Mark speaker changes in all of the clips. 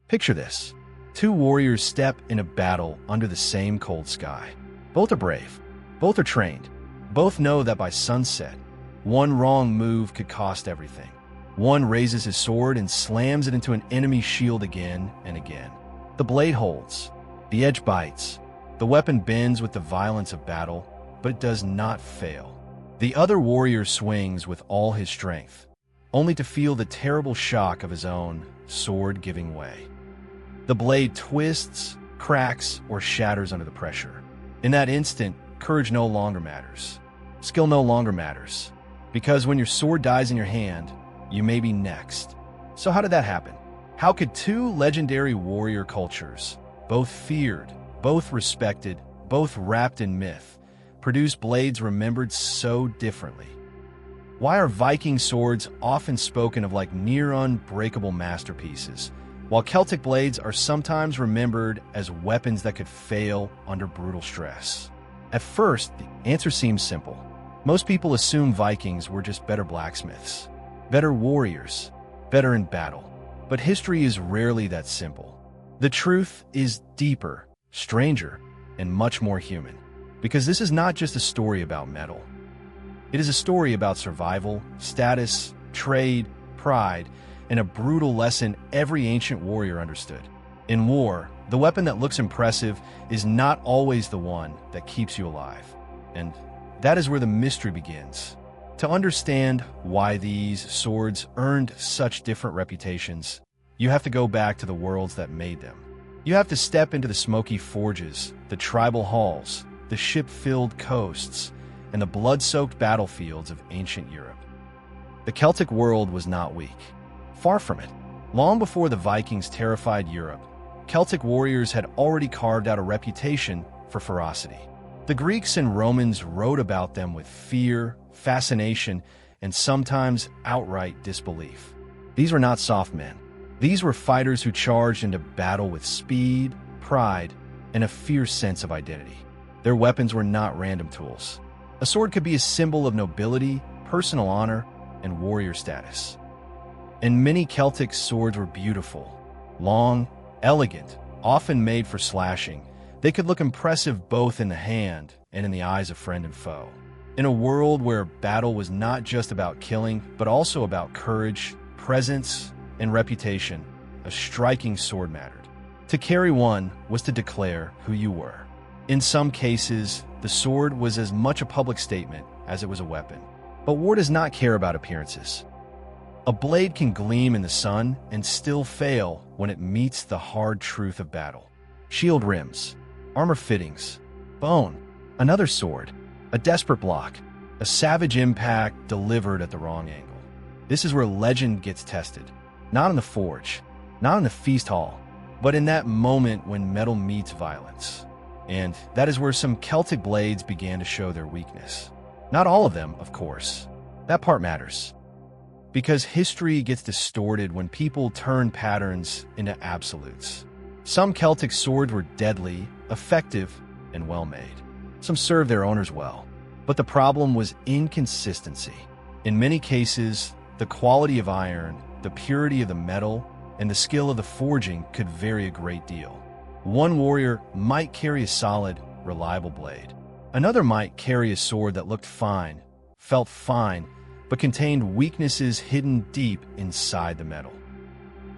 Speaker 1: Picture this. Two warriors step in a battle under the same cold sky. Both are brave. Both are trained. Both know that by sunset, one wrong move could cost everything. One raises his sword and slams it into an enemy's shield again and again. The blade holds. The edge bites. The weapon bends with the violence of battle, but it does not fail. The other warrior swings with all his strength, only to feel the terrible shock of his own sword giving way. The blade twists, cracks, or shatters under the pressure. In that instant, courage no longer matters. Skill no longer matters. Because when your sword dies in your hand, you may be next. So how did that happen? How could two legendary warrior cultures, both feared, both respected, both wrapped in myth, produce blades remembered so differently? Why are Viking swords often spoken of like near unbreakable masterpieces, while Celtic blades are sometimes remembered as weapons that could fail under brutal stress? At first, the answer seems simple. Most people assume Vikings were just better blacksmiths, better warriors, better in battle. But history is rarely that simple. The truth is deeper, stranger, and much more human. Because this is not just a story about metal. It is a story about survival, status, trade, pride, and a brutal lesson every ancient warrior understood. In war, the weapon that looks impressive is not always the one that keeps you alive. And that is where the mystery begins. To understand why these swords earned such different reputations, you have to go back to the worlds that made them. You have to step into the smoky forges, the tribal halls, the ship-filled coasts, and the blood-soaked battlefields of ancient Europe. The Celtic world was not weak. Far from it. Long before the Vikings terrified Europe, Celtic warriors had already carved out a reputation for ferocity. The Greeks and Romans wrote about them with fear, fascination, and sometimes outright disbelief. These were not soft men. These were fighters who charged into battle with speed, pride, and a fierce sense of identity. Their weapons were not random tools. A sword could be a symbol of nobility, personal honor, and warrior status. And many Celtic swords were beautiful, long, elegant, often made for slashing. They could look impressive both in the hand and in the eyes of friend and foe. In a world where battle was not just about killing, but also about courage, presence, and reputation, a striking sword mattered. To carry one was to declare who you were. In some cases, the sword was as much a public statement as it was a weapon. But war does not care about appearances. A blade can gleam in the sun and still fail when it meets the hard truth of battle. Shield rims, armor fittings, bone, another sword, a desperate block, a savage impact delivered at the wrong angle. This is where legend gets tested. Not in the forge, not in the feast hall, but in that moment when metal meets violence. And that is where some Celtic blades began to show their weakness. Not all of them, of course. That part matters. Because history gets distorted when people turn patterns into absolutes. Some Celtic swords were deadly, effective, and well-made. Some served their owners well. But the problem was inconsistency. In many cases, the quality of iron, the purity of the metal, and the skill of the forging could vary a great deal. One warrior might carry a solid, reliable blade. Another might carry a sword that looked fine, felt fine, but contained weaknesses hidden deep inside the metal.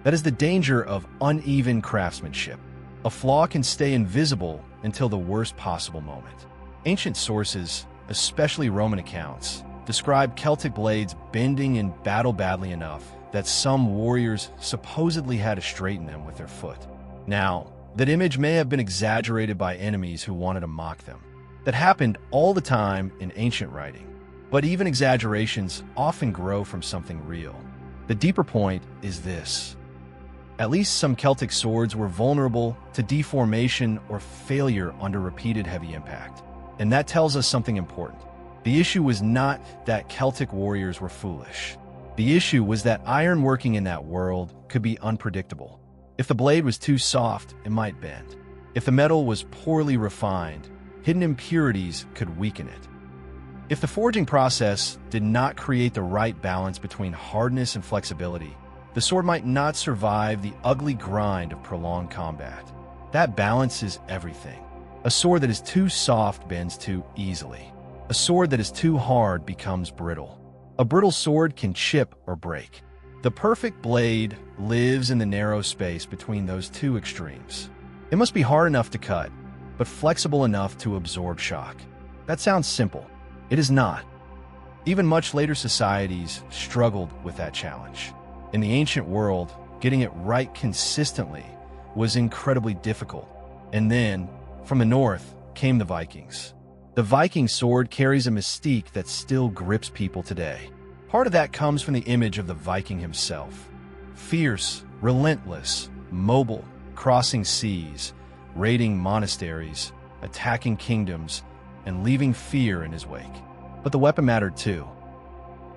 Speaker 1: That is the danger of uneven craftsmanship. A flaw can stay invisible until the worst possible moment. Ancient sources, especially Roman accounts, describe Celtic blades bending in battle badly enough that some warriors supposedly had to straighten them with their foot. Now, that image may have been exaggerated by enemies who wanted to mock them. That happened all the time in ancient writing. But even exaggerations often grow from something real. The deeper point is this. At least some Celtic swords were vulnerable to deformation or failure under repeated heavy impact. And that tells us something important. The issue was not that Celtic warriors were foolish. The issue was that iron working in that world could be unpredictable. If the blade was too soft, it might bend. If the metal was poorly refined, hidden impurities could weaken it. If the forging process did not create the right balance between hardness and flexibility, The sword might not survive the ugly grind of prolonged combat. That balance is everything. A sword that is too soft bends too easily. A sword that is too hard becomes brittle. A brittle sword can chip or break. The perfect blade lives in the narrow space between those two extremes. It must be hard enough to cut, but flexible enough to absorb shock. That sounds simple. It is not. Even much later societies struggled with that challenge. In the ancient world, getting it right consistently was incredibly difficult. And then, from the north, came the Vikings. The Viking sword carries a mystique that still grips people today. Part of that comes from the image of the Viking himself. Fierce, relentless, mobile, crossing seas, raiding monasteries, attacking kingdoms, and leaving fear in his wake. But the weapon mattered too.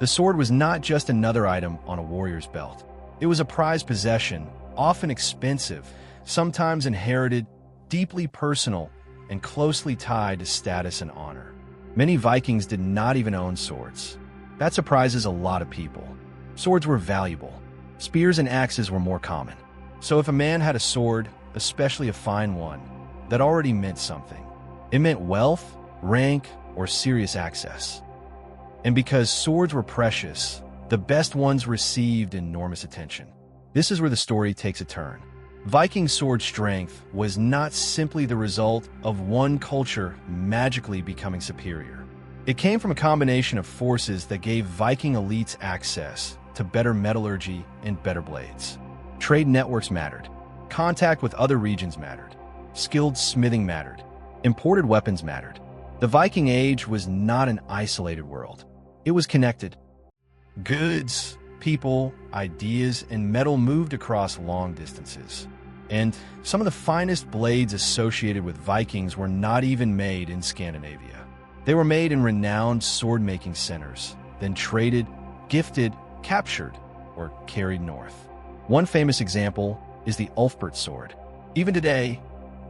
Speaker 1: The sword was not just another item on a warrior's belt. It was a prized possession, often expensive, sometimes inherited, deeply personal, and closely tied to status and honor. Many Vikings did not even own swords. That surprises a lot of people. Swords were valuable. Spears and axes were more common. So if a man had a sword, especially a fine one, that already meant something. It meant wealth, rank, or serious access. And because swords were precious, the best ones received enormous attention. This is where the story takes a turn. Viking sword strength was not simply the result of one culture magically becoming superior. It came from a combination of forces that gave Viking elites access to better metallurgy and better blades. Trade networks mattered. Contact with other regions mattered. Skilled smithing mattered. Imported weapons mattered. The Viking Age was not an isolated world. It was connected. Goods, people, ideas, and metal moved across long distances. And some of the finest blades associated with Vikings were not even made in Scandinavia. They were made in renowned sword-making centers, then traded, gifted, captured, or carried north. One famous example is the Ulfbert sword. Even today,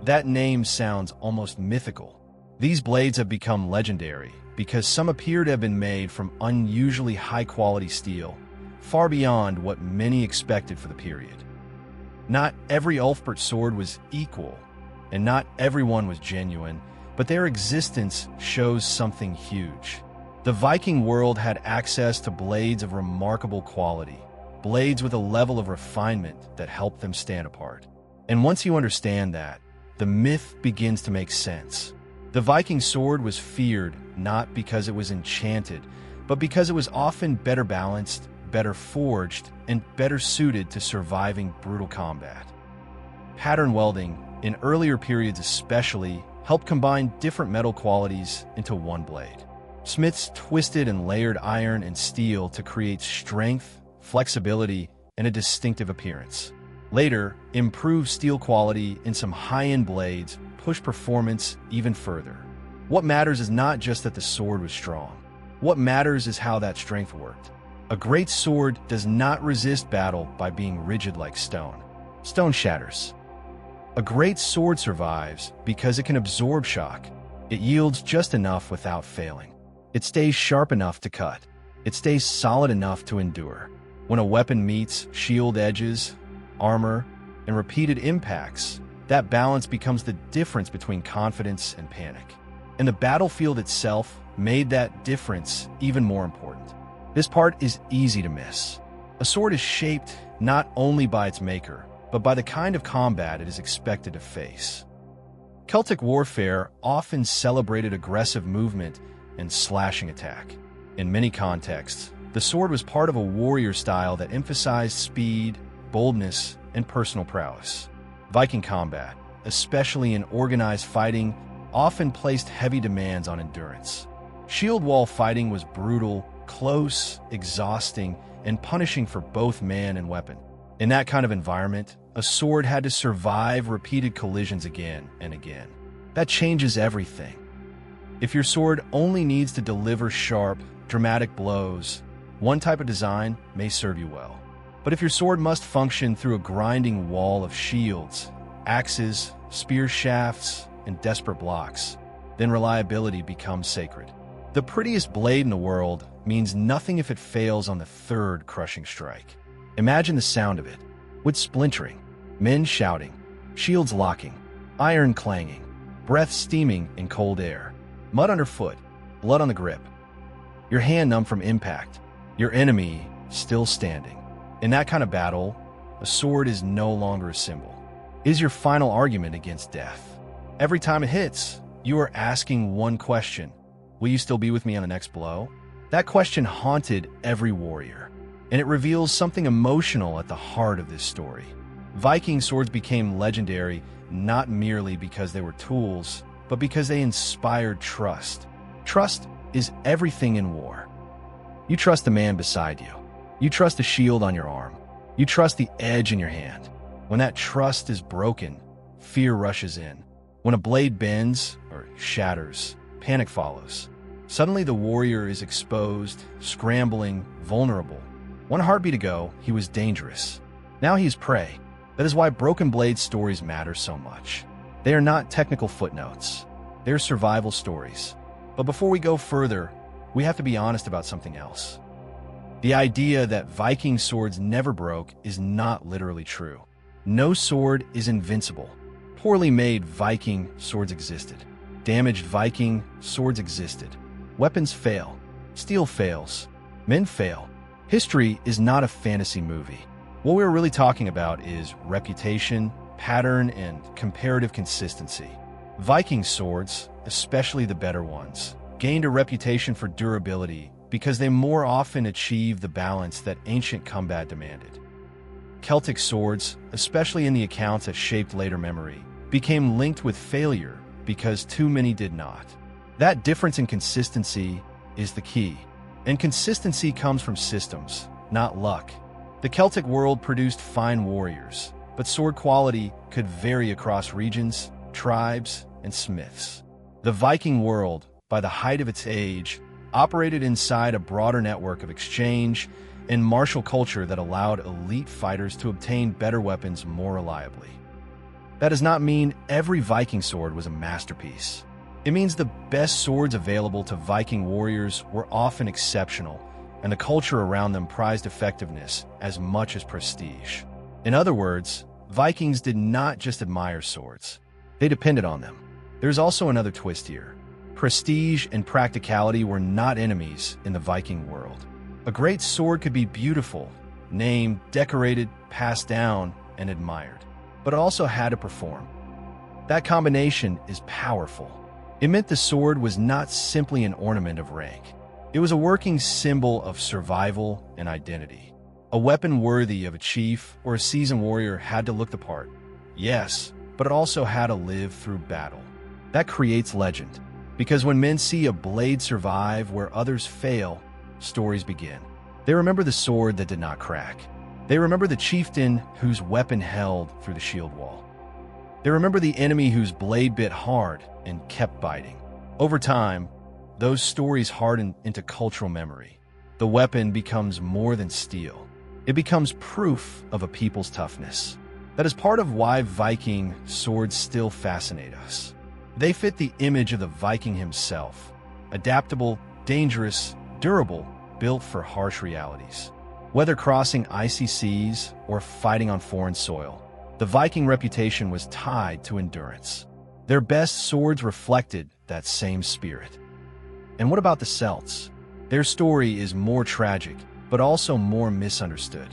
Speaker 1: that name sounds almost mythical. These blades have become legendary because some appear to have been made from unusually high-quality steel, far beyond what many expected for the period. Not every Ulfbert sword was equal, and not everyone was genuine, but their existence shows something huge. The Viking world had access to blades of remarkable quality, blades with a level of refinement that helped them stand apart. And once you understand that, the myth begins to make sense. The Viking sword was feared not because it was enchanted, but because it was often better balanced, better forged, and better suited to surviving brutal combat. Pattern welding, in earlier periods especially, helped combine different metal qualities into one blade. Smiths twisted and layered iron and steel to create strength, flexibility, and a distinctive appearance. Later, improved steel quality in some high-end blades pushed performance even further. What matters is not just that the sword was strong. What matters is how that strength worked. A great sword does not resist battle by being rigid like stone. Stone shatters. A great sword survives because it can absorb shock. It yields just enough without failing. It stays sharp enough to cut. It stays solid enough to endure. When a weapon meets shield edges, armor, and repeated impacts, that balance becomes the difference between confidence and panic. And the battlefield itself made that difference even more important. This part is easy to miss. A sword is shaped not only by its maker, but by the kind of combat it is expected to face. Celtic warfare often celebrated aggressive movement and slashing attack. In many contexts, the sword was part of a warrior style that emphasized speed, boldness, and personal prowess. Viking combat, especially in organized fighting, often placed heavy demands on endurance. Shield wall fighting was brutal, close, exhausting, and punishing for both man and weapon. In that kind of environment, a sword had to survive repeated collisions again and again. That changes everything. If your sword only needs to deliver sharp, dramatic blows, one type of design may serve you well. But if your sword must function through a grinding wall of shields, axes, spear shafts, and desperate blocks, then reliability becomes sacred. The prettiest blade in the world means nothing if it fails on the third crushing strike. Imagine the sound of it. Wood splintering, men shouting, shields locking, iron clanging, breath steaming in cold air, mud underfoot, blood on the grip. Your hand numb from impact, your enemy still standing. In that kind of battle, a sword is no longer a symbol. It is your final argument against death. Every time it hits, you are asking one question: will you still be with me on the next blow? That question haunted every warrior, and it reveals something emotional at the heart of this story. Viking swords became legendary not merely because they were tools, but because they inspired trust. Trust is everything in war. You trust the man beside you. You trust the shield on your arm. You trust the edge in your hand. When that trust is broken, fear rushes in. When a blade bends or shatters, panic follows. Suddenly the warrior is exposed, scrambling, vulnerable. One heartbeat ago, he was dangerous. Now he is prey. That is why broken blade stories matter so much. They are not technical footnotes. They're survival stories. But before we go further, we have to be honest about something else. The idea that Viking swords never broke is not literally true. No sword is invincible. Poorly made Viking swords existed. Damaged Viking swords existed. Weapons fail. Steel fails. Men fail. History is not a fantasy movie. What we're really talking about is reputation, pattern, and comparative consistency. Viking swords, especially the better ones, gained a reputation for durability because they more often achieved the balance that ancient combat demanded. Celtic swords, especially in the accounts that shaped later memory, became linked with failure because too many did not. That difference in consistency is the key. And consistency comes from systems, not luck. The Celtic world produced fine warriors, but sword quality could vary across regions, tribes, and smiths. The Viking world, by the height of its age, operated inside a broader network of exchange and martial culture that allowed elite fighters to obtain better weapons more reliably. That does not mean every Viking sword was a masterpiece. It means the best swords available to Viking warriors were often exceptional, and the culture around them prized effectiveness as much as prestige. In other words, Vikings did not just admire swords. They depended on them. There's also another twist here. Prestige and practicality were not enemies in the Viking world. A great sword could be beautiful, named, decorated, passed down, and admired, but it also had to perform. That combination is powerful. It meant the sword was not simply an ornament of rank. It was a working symbol of survival and identity. A weapon worthy of a chief or a seasoned warrior had to look the part, yes, but it also had to live through battle. That creates legend, because when men see a blade survive where others fail, stories begin. They remember the sword that did not crack. They remember the chieftain whose weapon held through the shield wall. They remember the enemy whose blade bit hard and kept biting. Over time, those stories harden into cultural memory. The weapon becomes more than steel. It becomes proof of a people's toughness. That is part of why Viking swords still fascinate us. They fit the image of the Viking himself. Adaptable, dangerous, durable, built for harsh realities. Whether crossing icy seas or fighting on foreign soil, the Viking reputation was tied to endurance. Their best swords reflected that same spirit. And what about the Celts? Their story is more tragic, but also more misunderstood.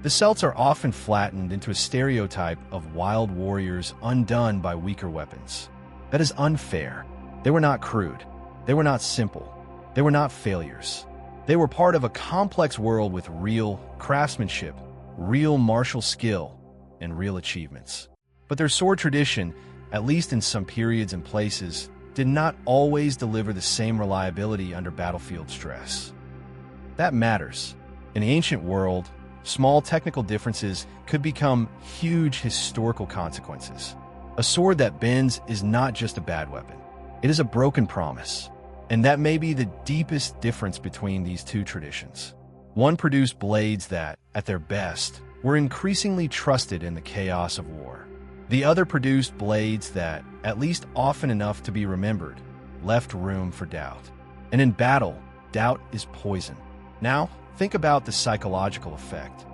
Speaker 1: The Celts are often flattened into a stereotype of wild warriors undone by weaker weapons. That is unfair. They were not crude. They were not simple. They were not failures. They were part of a complex world with real craftsmanship, real martial skill, and real achievements. But their sword tradition, at least in some periods and places, did not always deliver the same reliability under battlefield stress. That matters. In the ancient world, small technical differences could become huge historical consequences. A sword that bends is not just a bad weapon. It is a broken promise. And that may be the deepest difference between these two traditions. One produced blades that, at their best, were increasingly trusted in the chaos of war. The other produced blades that, at least often enough to be remembered, left room for doubt. And in battle, doubt is poison. Now, think about the psychological effect.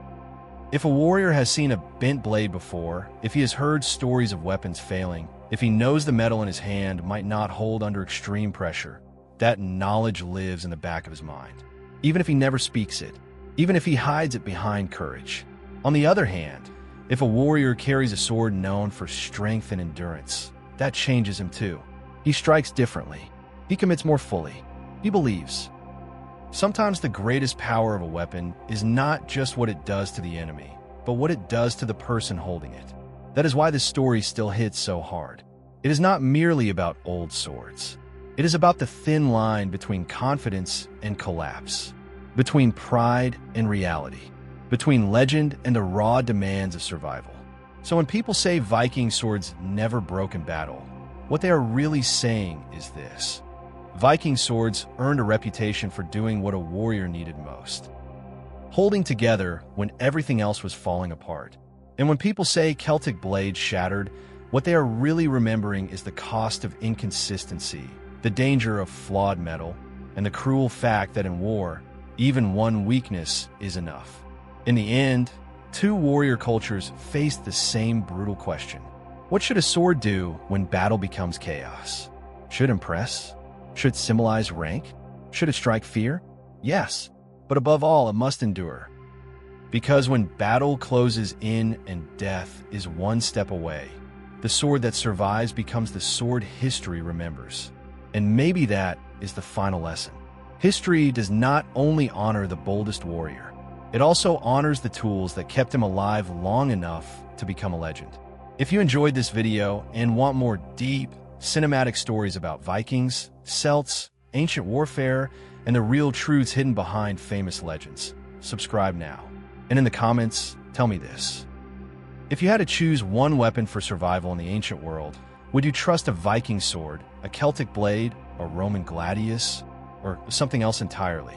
Speaker 1: If a warrior has seen a bent blade before, if he has heard stories of weapons failing, if he knows the metal in his hand might not hold under extreme pressure, that knowledge lives in the back of his mind, even if he never speaks it, even if he hides it behind courage. On the other hand, if a warrior carries a sword known for strength and endurance, that changes him too. He strikes differently. He commits more fully. He believes. Sometimes the greatest power of a weapon is not just what it does to the enemy, but what it does to the person holding it. That is why this story still hits so hard. It is not merely about old swords. It is about the thin line between confidence and collapse, between pride and reality, between legend and the raw demands of survival. So when people say Viking swords never broke in battle, what they are really saying is this: Viking swords earned a reputation for doing what a warrior needed most, holding together when everything else was falling apart. And when people say Celtic blades shattered, what they are really remembering is the cost of inconsistency, the danger of flawed metal, and the cruel fact that in war, even one weakness is enough. In the end, two warrior cultures faced the same brutal question. What should a sword do when battle becomes chaos? Should it impress? Should it symbolize rank? Should it strike fear? Yes, but above all, it must endure. Because when battle closes in and death is one step away, the sword that survives becomes the sword history remembers. And maybe that is the final lesson. History does not only honor the boldest warrior, it also honors the tools that kept him alive long enough to become a legend. If you enjoyed this video and want more deep, cinematic stories about Vikings, Celts, ancient warfare, and the real truths hidden behind famous legends, subscribe now. And in the comments, tell me this: if you had to choose one weapon for survival in the ancient world, would you trust a Viking sword, a Celtic blade, a Roman gladius, or something else entirely?